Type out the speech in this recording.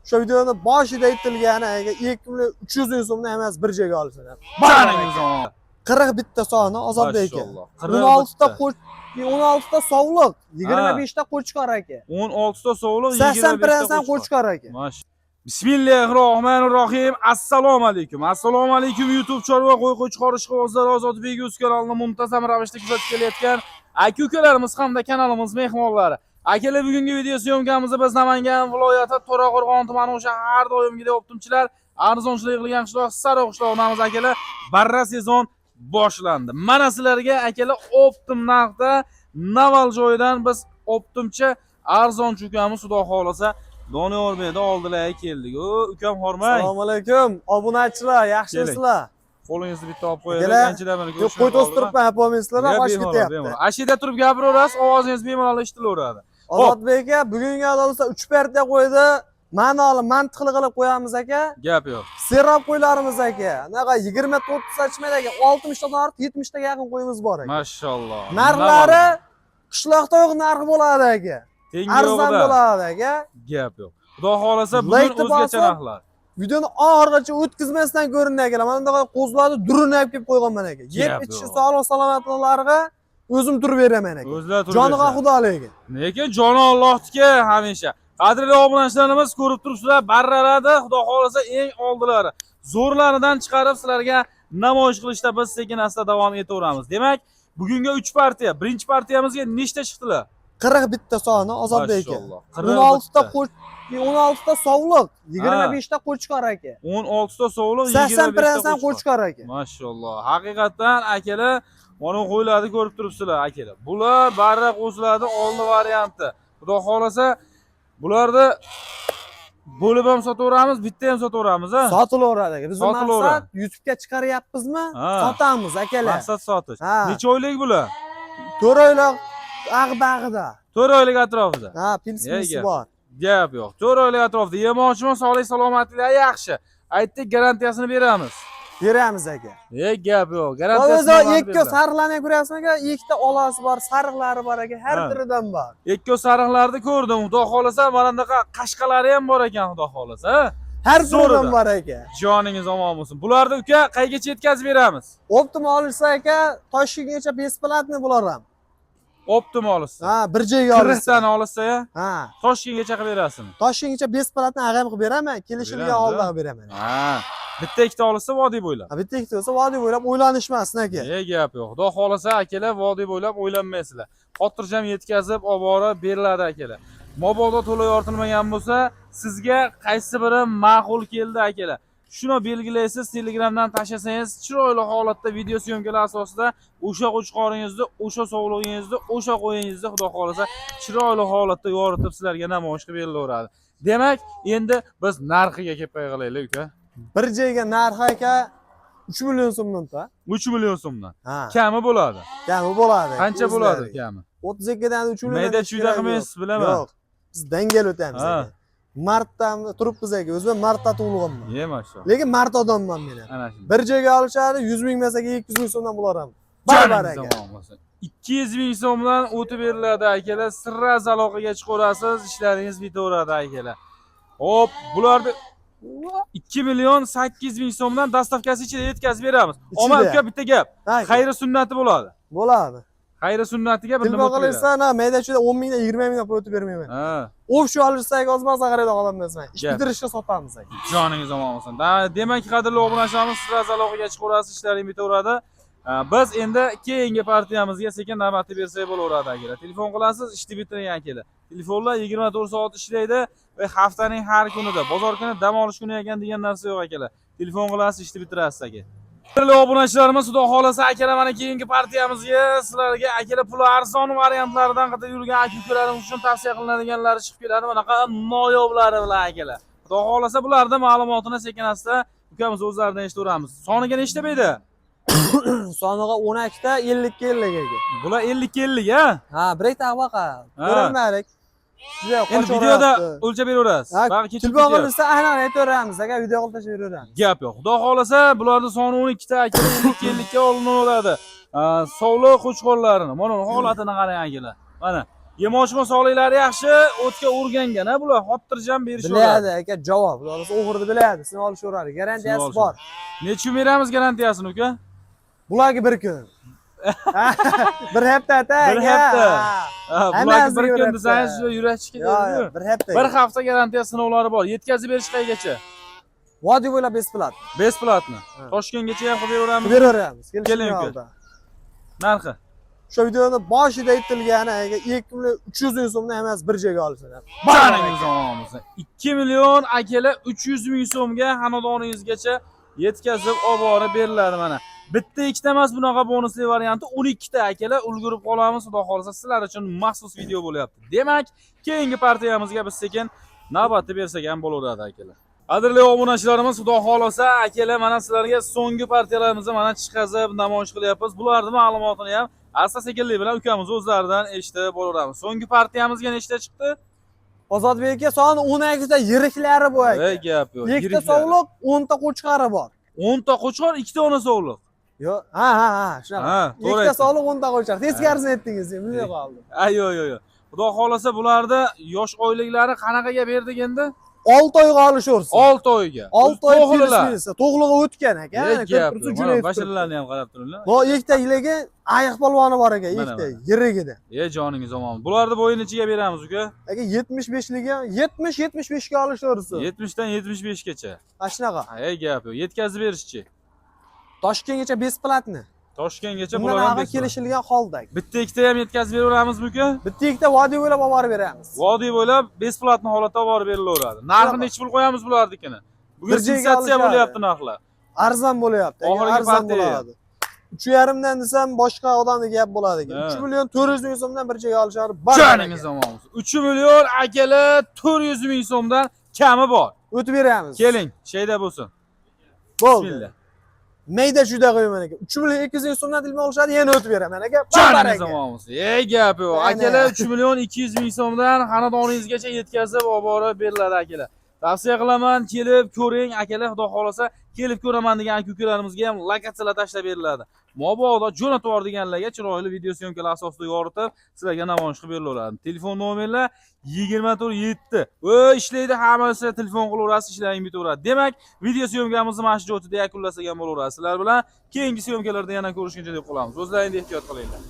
Shu videoda boshida aytilgani aka 2300 so'mdan emas bir joyga olishadi. Joningiz omon. 40 bitta soni Ozodbek aka. Maşallah. 16 ta qo'ch, 16 ta sovliq, 25 ta qo'chqor aka. 16 ta sovliq, 80% qo'chqor aka. Maşallah. Bismillahirrohmanirrohim. Assalomu alaykum. Assalomu alaykum YouTube chorva qo'y qo'chqor ishqibozlar Ozodbek o'z kanalini muntazam ravishda kuzatib kelayotgan aka-ukalarimiz hamda kanalimiz mehmonlari. Akalar, bugungi video syomkamizda biz Namangan viloyati To'raqo'rg'on tumani o'sha har doimgidek optimchilar, arzonchilik qilgan qishloq Sariq qishlog'imiz akalar, barra sezon boshlandi. Mana sizlarga akalar optim narxda Naval joyidan biz optimcha arzonchi ukamiz xudo xolasa Doniyor Beyda oldilar keldik. Ukam hormang. Assalomu alaykum. Obunachilar, yaxshimisizlar? Qo'lingizni bitta olib qo'yaylik. Qanchadan beri ko'rishib qo'y to'stiribman, olmaysizlar, osh ketyapti. Ashida turib gapiraverasiz, ovozingiz bemalol eshitilaveradi. Ozodbek aka, bugungi adolatda 3 partiya qo'ydi. Ma'noli, mantiqli qilib qo'yamiz aka. Gap yo'q. Serob qo'ylarimiz aka. Anaqa 20-30 sochmaydi aka. 60 tadan ortiq 70 taga yaqin qo'yimiz bor aka. Mashalloh. Narxlari qishloqda yo'q narx bo'ladi aka. Arzon bo'ladi aka. Gap yo'q. Xudo xolasa bugun o'zgacha narxlar. Videoni oxirigacha o'tkazmasdan ko'rinadi aka. Mana bunday qo'zlarni durinab kelib qo'yganman aka. Yeb ichishi sog'lom salomatliklariga o'zim turib beraman aka. Joniga xudolik. Lekin joni Allohniki hamisha. Qadrli obunachilarimiz ko'rib turibsizlar, barraladi, xudo xolasa eng oldilari. Zo'rlaridan chiqarib sizlarga namoyish qilishda biz sekin-asta davom etaveramiz. Demak, bugungi 3 partiya. Birinchi partiyamizga nechta chiqdilar? 40 bitta soni Ozodbek aka. 16 ta qo'ch, 16 ta sovliq, 25 ta qo'chqor aka. 16 ta sovliq, 25 ta qo'chqor aka. Mashalloh. Haqiqatan akalar, mana qo'ylarni ko'rib turibsizlar akalar. Bular barra qo'zlarning oldi varianti. Xudo xolasa bularni bo'lib ham sotaveramiz, bitta ham sotaveramiz, ha? Sotilaveradi aka. Biz maqsad YouTube'ga chiqaryapmizmi? Sotamiz akalar. Maqsad sotish. Necha oylik bular? 4 oylik ag'bag'ida. 4 oylik atrofida. Ha, pilsisi bor. Gap yo'q. 4 oylik atrofida. Yemoqchimi, sog'lik salomatlik yaxshi. Aytdik, garantiyasini beramiz. Beramiz aka. Gap yo'q. Garantiyasini beramiz. Ekko sariqlarni ko'ryapsizmi aka? Ikkita olasi bor, sariqlari bor aka, har biridan bor. Ekko sariqlarni ko'rdim. Xudo xolasa, mana bunaqa qashqalari ham bor ekan, xudo xolasa. Har biridan bor aka. Joningiz omon bo'lsin. Bularni uka qaygacha yetkazib beramiz? Optimal olsa aka, Toshkentgacha besplatni bo'laram. Optimal olsa. Ha, bir joyga olsa. Kirishdan olsa-ya? Ha. Toshkentgacha qilib berasizmi? Toshkentgacha besplatni ag'am qilib beraman, kelishimga oldin qilib beraman. Ha. Bitta ikkita olsa vodiy bo'ylab. Bitta ikkita olsa vodiy bo'ylab o'ylanishmasin aka. Gap yo'q. Xudo xolasa akalar vodiy bo'ylab o'ylanmaysizlar. Xotirjam yetkazib, olib borib beriladi akalar. Mabodo to'lov ortilmagan bo'lsa, sizga qaysi biri ma'qul keldi akalar? Shuni belgilaysiz, Telegramdan tashlasangiz, chiroyli holatda video syomkalar asosida o'sha qo'chqoringizni, o'sha sog'lig'ingizni, o'sha qo'yingizni xudo xolasa chiroyli holatda yoritib sizlarga namoyish qilib berilaveradi. Demak, endi biz narxiga kelib qo'yaylik uka. Bir joyga narxi aka 3 million so'mdan. 3 million so'mdan. Kami bo'ladi. Kami bo'ladi. Qancha bo'ladi kami? 32 dan 3 million. Mayda chuyda qilmaysiz, bilaman. Yo'q. Biz dangal o'tamiz aka. Martdan turibmiz aka. O'zim martda tug'ilganman. Mashallah. Lekin mart odamman men ham. Ana shunday. Bir joyga olishadi, 100 ming masaga 200 ming so'mdan bo'laram. Barbar aka. 200 ming so'mdan o'tib beriladi akalar. Sirraz aloqaga chiqarasiz, ishlaringiz bitaveradi akalar. Hop, bularni 2 million 800 ming so'mdan dastavkasi ichida yetkazib beramiz. Omad uka, bitta gap. Xayri sunnati bo'ladi. Bo'ladi. Xayri sunnatiga bir nima qilsa, mayda-chuyda 10 mingdan 20 mingdan pul o'tib bermayman. O'sha olishsak ozmasa qaraydigan odam emasman. Ish bitirishga sotamiz aka. Joningiz omon bo'lsin. Demak, qadrli obunachilarimiz, sizlar aloqaga chiqarasiz, ishlaringiz bitaveradi. Biz endi keyingi partiyamizga sekin navbatni bersak bo'laveradi akalar. Telefon qilasiz, ishni bitiring akalar. Telefonlar 24 soat ishlaydi va haftaning har kunida, bozor kuni, dam olish kuni ekan degan narsa yo'q akalar. Telefon qilasiz, ishni bitirasiz aka. Qadrli obunachilarimiz, xudo xolasa akalar, mana keyingi partiyamizga sizlarga akalar puli arzon variantlaridan qat'iy yurgan aka-ukalarimiz uchun tavsiya qilinadiganlari chiqib keladi. Bunaqa noyoblari bilan akalar. Xudo xolasa bularning ma'lumotini sekin-asta ukamiz o'zlaridan eshitaveramiz. Soniga nechta berdi? Soniga 12 ta 50 ga 50 aka. Bular 50 ga 50 ha? Ha, bir ta baqa. Ko'rmaylik. Endi videoda o'lchab beraverasiz. Telefon qilsa aynan aytaveramiz aka, video qilib tashlab beraveramiz. Gap yo'q. Xudo xolasa bularning soni 12 ta aka, 50 ga 50 ga olinaveradi. Sovliq qo'chqorlarini, mana holatini qarang akalar. Mana Yemochma sog'liklari yaxshi, o'tga o'rgangan, bular xotirjam berishaveradi. Biladi aka, javob. Ular o'g'irni biladi, sinov olishaveradi. Garantiyasi bor. Necha beramiz garantiyasini, uka? Bularga bir kun. Bir hafta ata. Bir hafta. Bularga bir kun desangiz yurakchi ketadi. Bir hafta. Bir hafta garantiya sinovlari bor. Yetkazib berish qaygacha? Vodiy bo'ylab besplat. Besplatmi? Toshkentgacha ham qilib beraveramiz. Beraveramiz. Keling uka. Narxi. O'sha videoda boshida aytilgani 2.300 ming so'mdan emas, bir joyga olishadi. Joningiz omon 2 million akalar 300 ming so'mga xonadoningizgacha yetkazib olib borib beriladi mana. Bitta ikkita emas, bunaqa bonusli varianti 12 ta akalar ulgurib qolamiz, xudo xolasa sizlar uchun maxsus video bo'lyapti. Demak, keyingi partiyamizga biz sekin navbatni bersak ham bo'laveradi akalar. Qadrli obunachilarimiz, xudo xolasa akalar mana sizlarga so'nggi partiyalarimizni mana chiqazib namoyish qilyapmiz. Bularning ma'lumotini ham asta-sekinlik bilan ukamiz o'zlaridan eshitib bo'laveramiz. So'nggi partiyamizga nechta chiqdi? Ozodbek aka, soni 12 ta yiriklari bor aka. Gap yo'q. 2 ta sovliq, 10 ta qo'chqari bor. 10 ta qo'chqor, 2 ta ona sovliq. Yo'q, ha, shunaqa. 2 ta sovliq, 10 ta qo'chqar. Teskarisini aytdingiz, bunday qoldi. Yo'q. Xudo xolasa bularda yosh oyliklari qanaqaga berdik endi? 6 oyga olishaversin. 6 oyga. 6 oy kelishmasa, to'g'lig'i o'tgan aka. Mana basharlarni ham qarab turinglar. Bu ikkita yilagi ayiq polvoni bor aka, ikkita yirigida. Joningiz omon. Bularni bo'yi nechaga beramiz uka? Aka 75ligi 70-75 ga olishaversin. 70 dan 75 gacha. Ha shunaqa. Gap yo'q. Yetkazib berishchi. Toshkentgacha besplatni. Toshkentgacha bular ham kelishilgan holda. Bitta ikkita ham yetkazib beraveramizmi uka? Bitta ikkita vodiy bo'ylab olib borib beramiz. Vodiy bo'ylab besplatni holatda olib borib berilaveradi. Narxini necha pul qo'yamiz bularnikini? Bugun sensatsiya bo'lyapti narxlar. Arzon bo'lyapti. Arzon bo'ladi. 3,5 dan desam boshqa odamga gap bo'ladi ekan. 3 million 400 ming so'mdan bir joyga olishar. Joningiz omon. 3 million akalar 400 ming so'mdan kami bor. O'tib beramiz. Keling, shayda bo'lsin. Bismillah. Mayda juda qo'yman aka. 3 million 200 ming so'mdan dilma olishadi, yana o'tib beraman aka. Joningiz omon. Gap yo'q. Akalar 3 million 200 ming so'mdan xonadoningizgacha yetkazib olib borib beriladi akalar. Tavsiya qilaman, kelib ko'ring akalar, xudo xolasa kelib ko'raman degan aka-ukalarimizga ham lokatsiyalar tashlab beriladi. Mobodo jo'natib bor deganlarga chiroyli video syomkalar asosida yoritib, sizlarga namoyish qilib berilaveradi. Telefon nomerlar 24/7. Ishlaydi, hammasi telefon qilaverasiz, ishlaring bitaveradi. Demak, video syomkamizni mana shu joyda yakunlasak ham bo'laveradi. Sizlar bilan keyingi syomkalarda yana ko'rishguncha deb qolamiz. O'zlaringizni ehtiyot qilinglar.